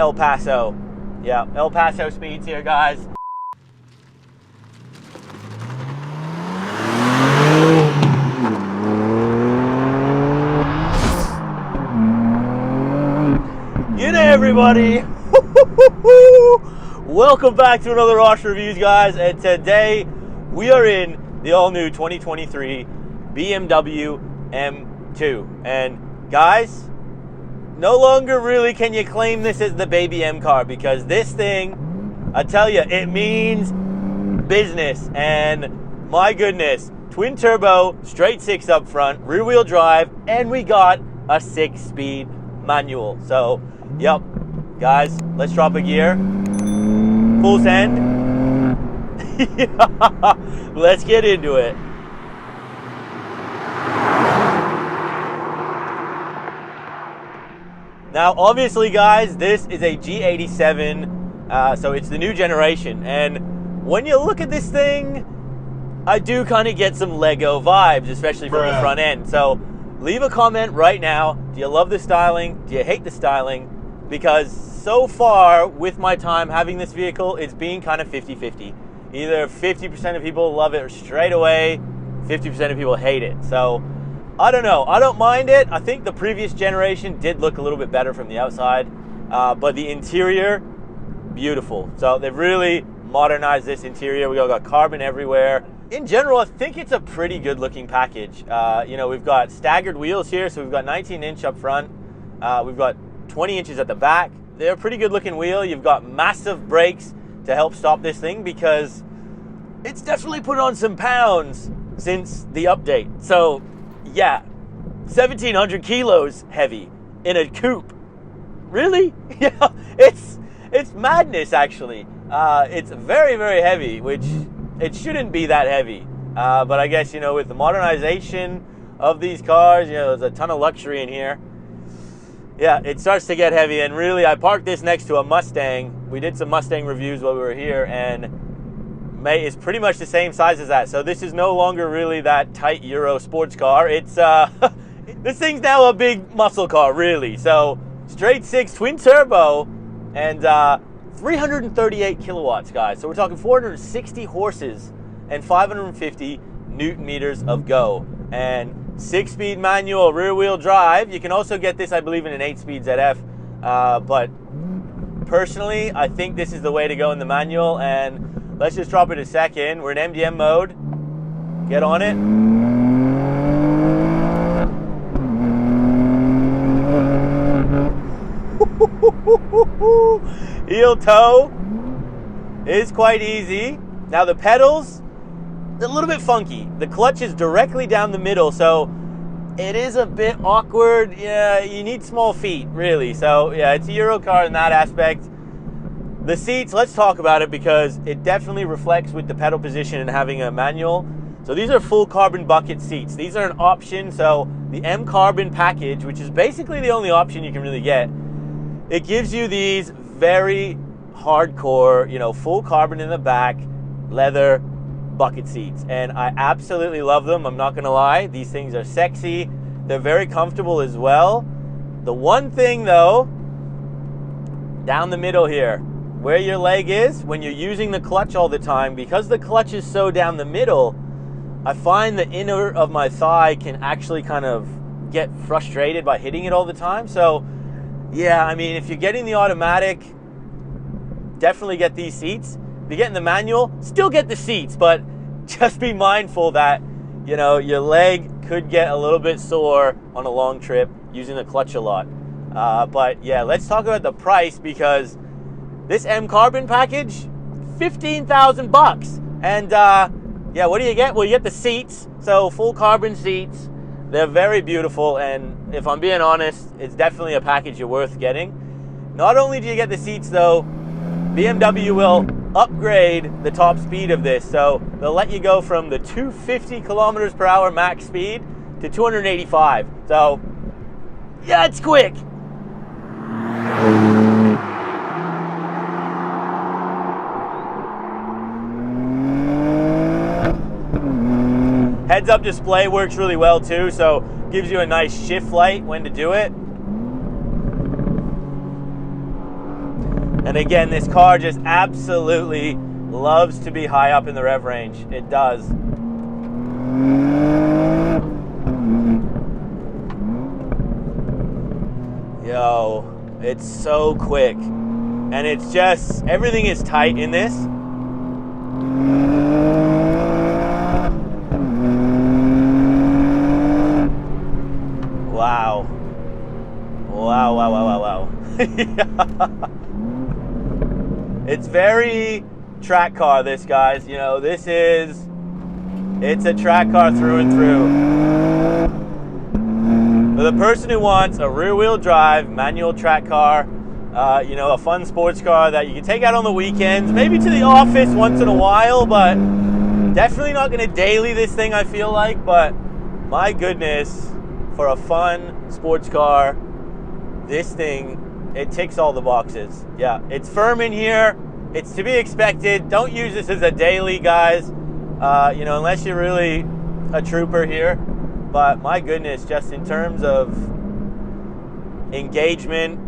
El Paso. Yeah, El Paso speeds here, guys. G'day everybody! Welcome back to another Rosh Reviews, guys, and today we are in the all-new 2023 BMW M2. And guys, no longer really can you claim this as the baby M car, because this thing, I tell you, it means business. And my goodness, twin turbo, straight six up front, rear wheel drive, and we got a 6-speed manual. So, yep, guys, let's drop a gear. Full send. Yeah, let's get into it. Now, obviously, guys, this is a G87, so it's the new generation. And when you look at this thing, I do kind of get some Lego vibes, especially from the front end. So leave a comment right now. Do you love the styling? Do you hate the styling? Because so far, with my time having this vehicle, it's been kind of 50-50. Either 50% of people love it straight away, 50% of people hate it. So I don't know. I don't mind it. I think the previous generation did look a little bit better from the outside, but the interior, beautiful. So they've really modernized this interior. We all got carbon everywhere. In general, I think it's a pretty good looking package. You know, we've got staggered wheels here, so we've got 19-inch up front. We've got 20 inches at the back. They're a pretty good looking wheel. You've got massive brakes to help stop this thing, because it's definitely put on some pounds since the update. So yeah, 1,700 kilos heavy in a coupe. Really? Yeah, it's madness, actually. It's very, very heavy, which it shouldn't be that heavy. But I guess, you know, with the modernization of these cars, you know, there's a ton of luxury in here. Yeah, it starts to get heavy. And really, I parked this next to a Mustang. We did some Mustang reviews while we were here, and it's pretty much the same size as that. So this is no longer really that tight Euro sports car. It's this thing's now a big muscle car, really. So straight six, twin turbo, and 338 kilowatts, guys. So we're talking 460 horses and 550 newton meters of go. And 6-speed manual, rear wheel drive. You can also get this, I believe, in an 8-speed ZF. But personally, I think this is the way to go in the manual. And let's just drop it a second. We're in MDM mode. Get on it. Heel toe is quite easy. Now the pedals, a little bit funky. The clutch is directly down the middle, so it is a bit awkward. Yeah, you need small feet, really. So yeah, it's a Euro car in that aspect. The seats, let's talk about it, because it definitely reflects with the pedal position and having a manual. So these are full carbon bucket seats. These are an option. So the M Carbon package, which is basically the only option you can really get, it gives you these very hardcore, you know, full carbon in the back, leather bucket seats. And I absolutely love them. I'm not gonna lie. These things are sexy. They're very comfortable as well. The one thing though, down the middle here, where your leg is, when you're using the clutch all the time, because the clutch is so down the middle, I find the inner of my thigh can actually kind of get frustrated by hitting it all the time. So yeah, I mean, if you're getting the automatic, definitely get these seats. If you're getting the manual, still get the seats, but just be mindful that, you know, your leg could get a little bit sore on a long trip using the clutch a lot. But yeah, let's talk about the price, because this M Carbon package, 15,000 bucks. And yeah, what do you get? Well, you get the seats, so full carbon seats. They're very beautiful, and if I'm being honest, it's definitely a package you're worth getting. Not only do you get the seats though, BMW will upgrade the top speed of this. So they'll let you go from the 250 kilometers per hour max speed to 285. So yeah, it's quick. Heads-up display works really well too, so gives you a nice shift light when to do it. And again, this car just absolutely loves to be high up in the rev range. It does. Yo, it's so quick. And it's just, everything is tight in this. Wow. Wow, wow, wow, wow, wow. It's very track car, this, guys. You know, it's a track car through and through. For the person who wants a rear-wheel drive, manual track car, you know, a fun sports car that you can take out on the weekends, maybe to the office once in a while, but definitely not going to daily this thing, I feel like. But my goodness, for a fun sports car, this thing, it ticks all the boxes. Yeah, it's firm in here. It's to be expected. Don't use this as a daily, guys, you know, unless you're really a trooper here. But my goodness, just in terms of engagement,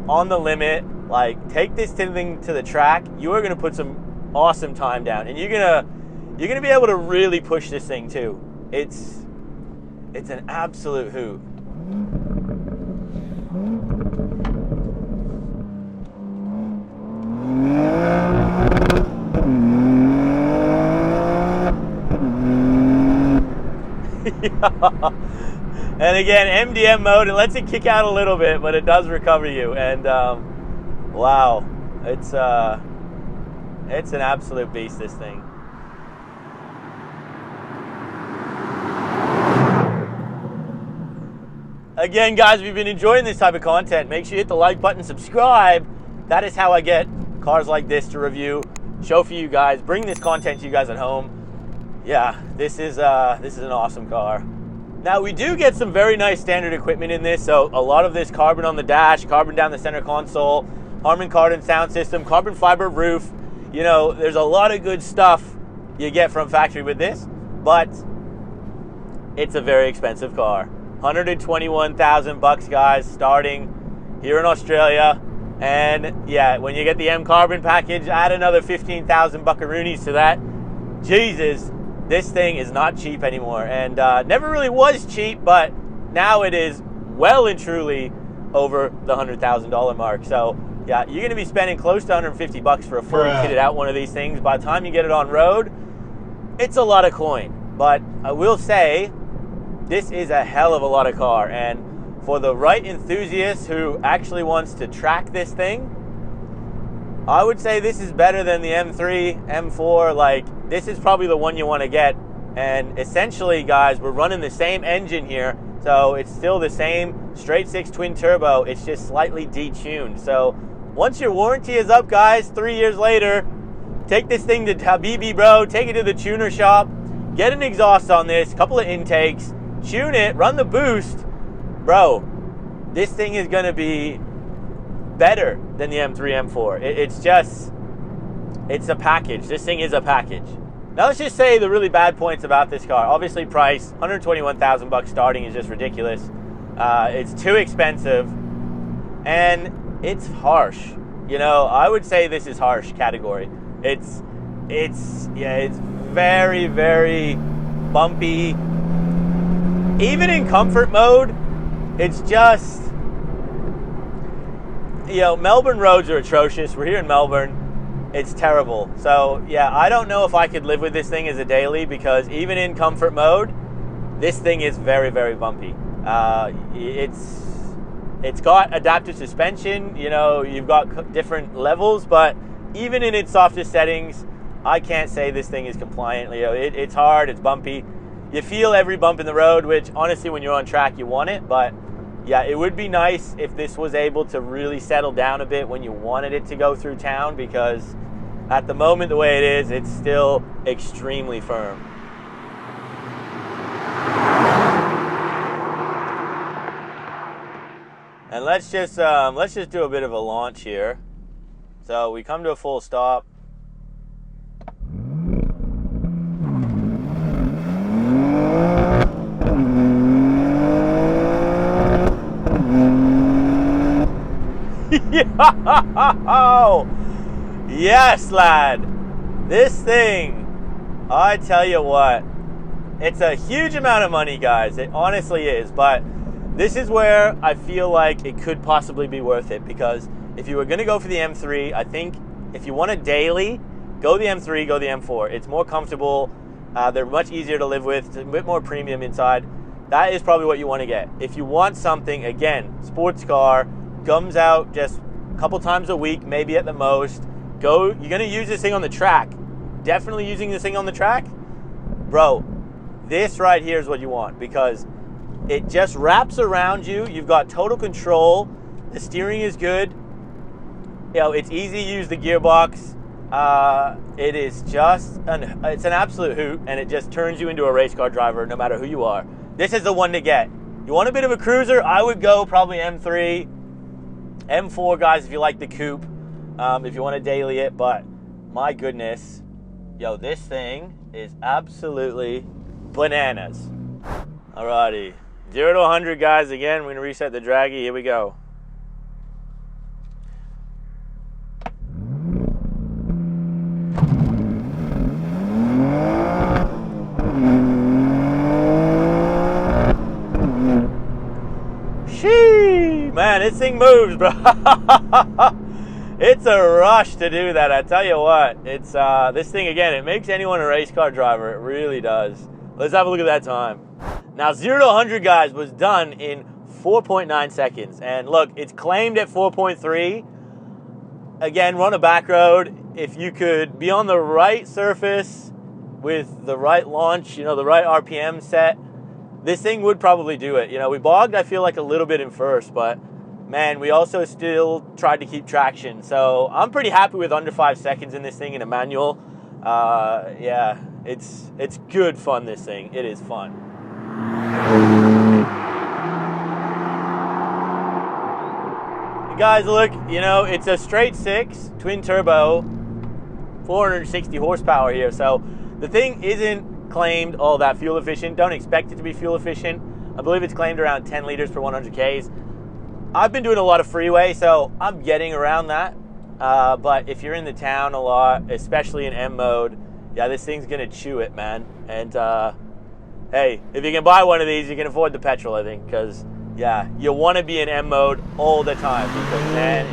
on the limit, like, take this thing to the track. You are going to put some awesome time down, and you're gonna be able to really push this thing too. It's an absolute hoot. And again, MDM mode, it lets it kick out a little bit, but it does recover you. And wow, it's an absolute beast, this thing. Again, guys, if you've been enjoying this type of content, make sure you hit the like button, subscribe. That is how I get cars like this to review, show for you guys, bring this content to you guys at home. Yeah, this is an awesome car. Now, we do get some very nice standard equipment in this. So a lot of this carbon on the dash, carbon down the center console, Harman Kardon sound system, carbon fiber roof. You know, there's a lot of good stuff you get from factory with this, but it's a very expensive car. $121,000, guys, starting here in Australia. And yeah, when you get the M Carbon package, add another 15,000 buckaroonies to that. Jesus, this thing is not cheap anymore, and never really was cheap, but now it is well and truly over the $100,000 mark. So yeah, you're gonna be spending close to $150 for a fully kitted out one of these things. By the time you get it on road, it's a lot of coin. But I will say, this is a hell of a lot of car, and for the right enthusiast who actually wants to track this thing, I would say this is better than the M3, M4. Like, this is probably the one you want to get. And essentially, guys, we're running the same engine here, so it's still the same straight six twin turbo. It's just slightly detuned. So once your warranty is up, guys, 3 years later, take this thing to Habibi, bro. Take it to the tuner shop, get an exhaust on this, couple of intakes, tune it, run the boost. Bro, this thing is going to be better than the M3, M4. It's a package. This thing is a package. Now let's just say the really bad points about this car. Obviously, price, $121,000 starting is just ridiculous. It's too expensive, and it's harsh. You know, I would say this is harsh category. It's very, very bumpy. Even in comfort mode, it's just, you know, Melbourne roads are atrocious. We're here in Melbourne. It's terrible. So yeah, I don't know if I could live with this thing as a daily, because even in comfort mode, this thing is very, very bumpy. It's got adaptive suspension. You know, you've got different levels, but even in its softest settings, I can't say this thing is compliant. You know, it's hard, it's bumpy. You feel every bump in the road, which honestly, when you're on track, you want it. But yeah, it would be nice if this was able to really settle down a bit when you wanted it to go through town, because at the moment, the way it is, it's still extremely firm. And let's just do a bit of a launch here. So we come to a full stop. Yo! Yes, lad. This thing, I tell you what, it's a huge amount of money, guys. It honestly is, but this is where I feel like it could possibly be worth it, because if you were going to go for the M3, I think if you want a daily, go the M3, go the M4. It's more comfortable. They're much easier to live with. It's a bit more premium inside. That is probably what you want to get. If you want something, again, sports car, comes out just a couple times a week, maybe at the most. You're going to use this thing on the track. Definitely using this thing on the track. Bro, this right here is what you want, because it just wraps around you. You've got total control. The steering is good. You know, it's easy to use the gearbox. It is just it's an absolute hoot, and it just turns you into a race car driver no matter who you are. This is the one to get. You want a bit of a cruiser? I would go probably M3, M4, guys, if you like the coupe, if you want to daily it. But my goodness, yo, this thing is absolutely bananas. Alrighty, 0 to 100, guys. Again, we're gonna reset the draggy. Here we go. Man, this thing moves, bro. It's a rush to do that, I tell you what. It's this thing, again, it makes anyone a race car driver. It really does. Let's have a look at that time. Now, 0 to 100, guys, was done in 4.9 seconds. And look, it's claimed at 4.3. Again, we're on a back road. If you could be on the right surface with the right launch, you know, the right RPM set, this thing would probably do it. You know, we bogged, I feel like, a little bit in first, but man, we also still tried to keep traction. So I'm pretty happy with under 5 seconds in this thing in a manual. Yeah, it's good fun, this thing. It is fun. Guys, look, you know, it's a straight 6, twin turbo, 460 horsepower here. So the thing isn't claimed all that fuel efficient. Don't expect it to be fuel efficient. I believe it's claimed around 10 liters per 100 Ks. I've been doing a lot of freeway, so I'm getting around that. But if you're in the town a lot, especially in M mode, yeah, this thing's gonna chew it, man. And hey, if you can buy one of these, you can afford the petrol, I think, because yeah, you want to be in M mode all the time, because man,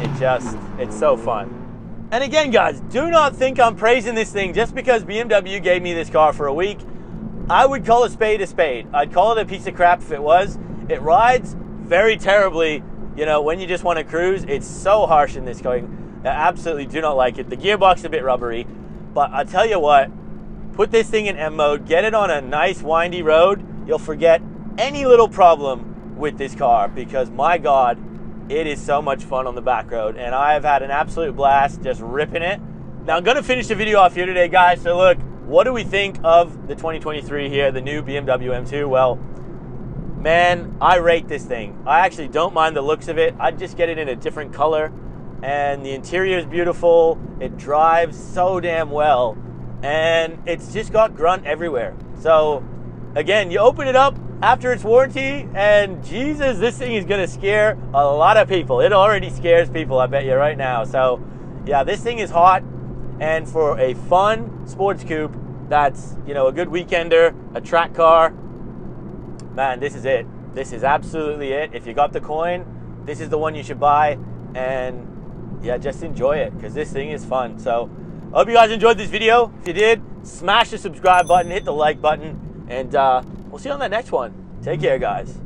it's so fun. And again, guys, do not think I'm praising this thing just because BMW gave me this car for a week. I would call a spade a spade. I'd call it a piece of crap if it was. It rides very terribly, you know, when you just want to cruise. It's so harsh in this car. I absolutely do not like it. The gearbox is a bit rubbery, but I tell you what, put this thing in M mode, get it on a nice windy road, you'll forget any little problem with this car, because my God, it is so much fun on the back road, and I've had an absolute blast just ripping it. Now, I'm going to finish the video off here today, guys. So look, what do we think of the 2023 here, the new BMW M2? Well, man, I rate this thing. I actually don't mind the looks of it. I'd just get it in a different color, and the interior is beautiful. It drives so damn well, and it's just got grunt everywhere. So again, you open it up after its warranty, and Jesus, this thing is gonna scare a lot of people. It already scares people, I bet you right now. So yeah, this thing is hot, and for a fun sports coupe that's, you know, a good weekender, a track car, man, this is it. This is absolutely it. If you got the coin, this is the one you should buy, and yeah, just enjoy it, because this thing is fun. So I hope you guys enjoyed this video. If you did, smash the subscribe button, hit the like button, and we'll see you on that next one. Take care, guys.